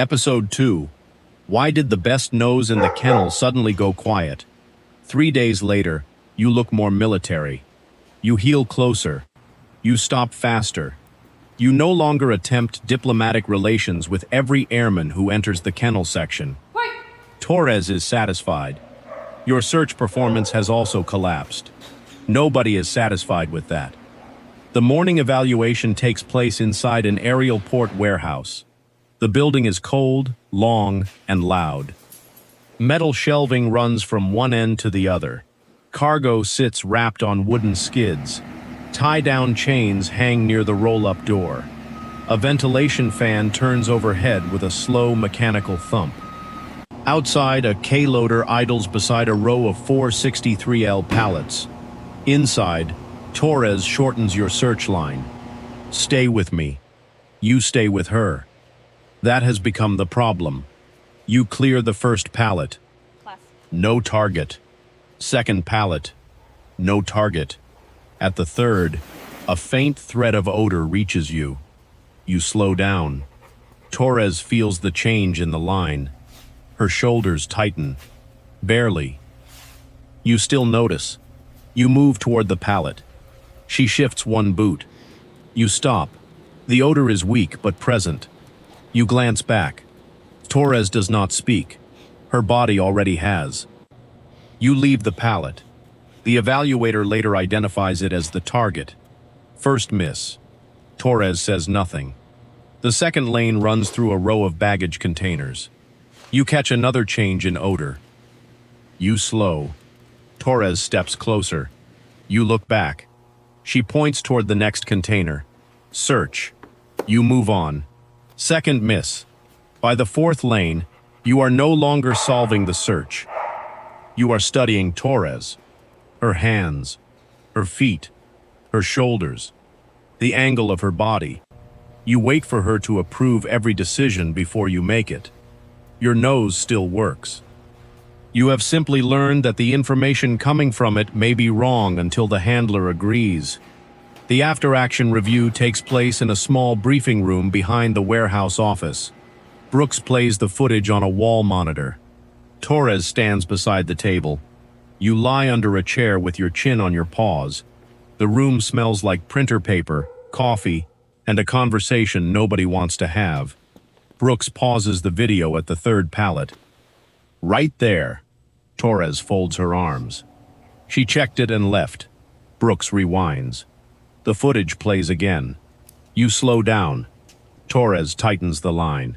Episode 2. Why did the best nose in the kennel suddenly go quiet? 3 days later, you look more military. You heel closer. You stop faster. You no longer attempt diplomatic relations with every airman who enters the kennel section. Torres is satisfied. Your search performance has also collapsed. Nobody is satisfied with that. The morning evaluation takes place inside an aerial port warehouse. The building is cold, long, and loud. Metal shelving runs from one end to the other. Cargo sits wrapped on wooden skids. Tie-down chains hang near the roll-up door. A ventilation fan turns overhead with a slow mechanical thump. Outside, a K-loader idles beside a row of 463L pallets. Inside, Torres shortens your search line. Stay with me. You stay with her. That has become the problem. You clear the first pallet. No target. Second pallet. No target. At the third, a faint thread of odor reaches you. You slow down. Torres feels the change in the line. Her shoulders tighten. Barely. You still notice. You move toward the pallet. She shifts one boot. You stop. The odor is weak but present. You glance back. Torres does not speak. Her body already has. You leave the pallet. The evaluator later identifies it as the target. First miss. Torres says nothing. The second lane runs through a row of baggage containers. You catch another change in odor. You slow. Torres steps closer. You look back. She points toward the next container. Search. You move on. Second miss. By the fourth lane, you are no longer solving the search. You are studying Torres. Her hands, her feet, her shoulders, the angle of her body. You wait for her to approve every decision before you make it. Your nose still works. You have simply learned that the information coming from it may be wrong until the handler agrees. The after-action review takes place in a small briefing room behind the warehouse office. Brooks plays the footage on a wall monitor. Torres stands beside the table. You lie under a chair with your chin on your paws. The room smells like printer paper, coffee, and a conversation nobody wants to have. Brooks pauses the video at the third pallet. Right there. Torres folds her arms. She checked it and left. Brooks rewinds. The footage plays again. You slow down. Torres tightens the line.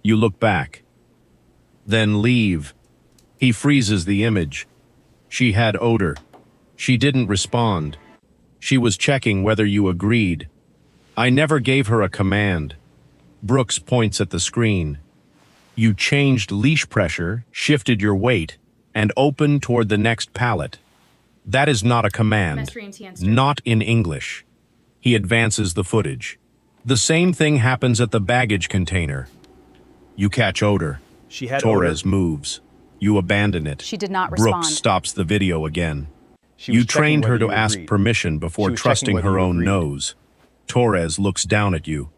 You look back. Then leave. He freezes the image. She had odor. She didn't respond. She was checking whether you agreed. I never gave her a command. Brooks points at the screen. You changed leash pressure, shifted your weight, and opened toward the next pallet. That is not a command. Not in English. He advances the footage. The same thing happens at the baggage container. You catch odor. Torres moves. You abandon it. She did not respond. Brooks stops the video again. You trained her to ask permission before trusting her own nose. Torres looks down at you.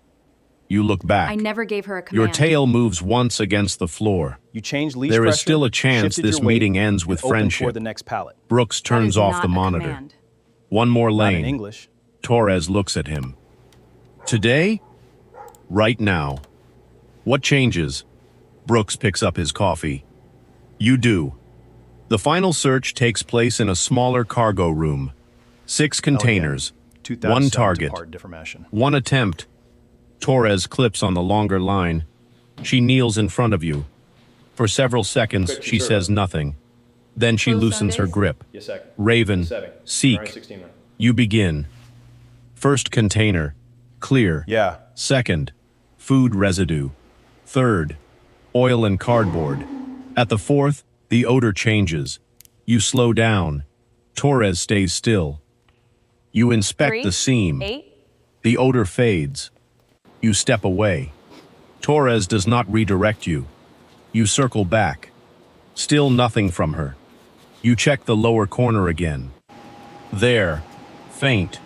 You look back. I never gave her a command. Your tail moves once against the floor. You changed leash There pressure, is still a chance this meeting ends with friendship. The next pallet. Brooks turns off the monitor. Command. One more lane. Not in English. Torres looks at him. Today? Right now. What changes? Brooks picks up his coffee. You do. The final search takes place in a smaller cargo room. 6 containers. 1 target. One attempt. Torres clips on the longer line. She kneels in front of you. For several seconds, she says nothing. Then she loosens her grip. Raven, seek. You begin. First container. Clear. Yeah. Second, food residue. Third, oil and cardboard. At the fourth, the odor changes. You slow down. Torres stays still. You inspect the seam. 8. The odor fades. You step away. Torres does not redirect you. You circle back. Still nothing from her. You check the lower corner again. There, faint.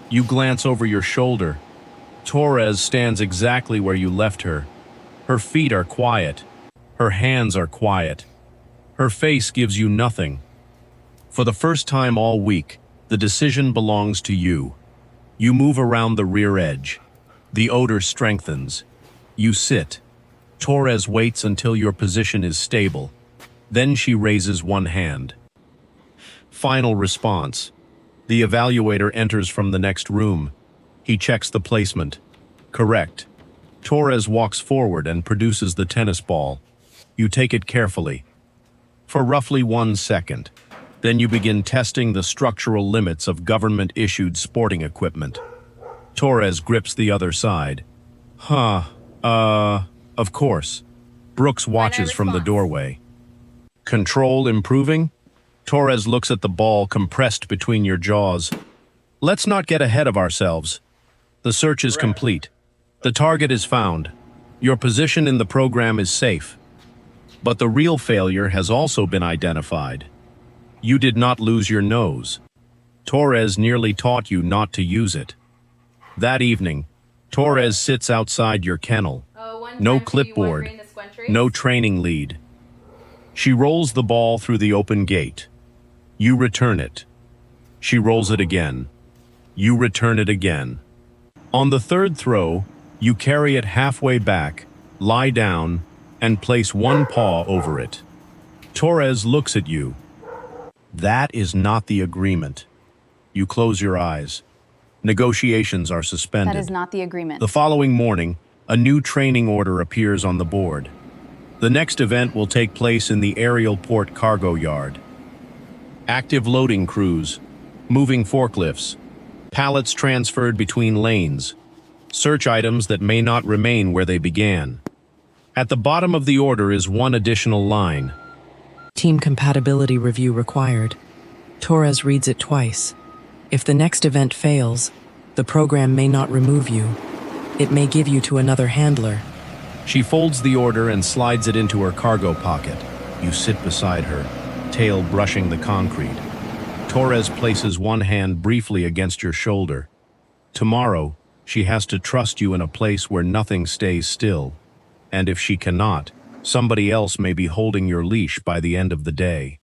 You glance over your shoulder. Torres stands exactly where you left her. Her feet are quiet. Her hands are quiet. Her face gives you nothing. For the first time all week, the decision belongs to you. You move around the rear edge. The odor strengthens. You sit. Torres waits until your position is stable. Then she raises one hand. Final response. The evaluator enters from the next room. He checks the placement. Correct. Torres walks forward and produces the tennis ball. You take it carefully. For roughly 1 second. Then you begin testing the structural limits of government-issued sporting equipment. Torres grips the other side. Of course. Brooks watches from the doorway. Control improving? Torres looks at the ball compressed between your jaws. Let's not get ahead of ourselves. The search is complete. The target is found. Your position in the program is safe. But the real failure has also been identified. You did not lose your nose. Torres nearly taught you not to use it. That evening, Torres sits outside your kennel. No clipboard, no training lead. She rolls the ball through the open gate. You return it. She rolls it again. You return it again. On the third throw, you carry it halfway back, lie down, and place one paw over it. Torres looks at you. That is not the agreement. You close your eyes. Negotiations are suspended. That is not the agreement. The following morning, a new training order appears on the board. The next event will take place in the aerial port cargo yard. Active loading crews, moving forklifts, pallets transferred between lanes, search items that may not remain where they began. At the bottom of the order is one additional line. Team compatibility review required. Torres reads it twice. If the next event fails, the program may not remove you. It may give you to another handler. She folds the order and slides it into her cargo pocket. You sit beside her, tail brushing the concrete. Torres places one hand briefly against your shoulder. Tomorrow, she has to trust you in a place where nothing stays still. And if she cannot, somebody else may be holding your leash by the end of the day.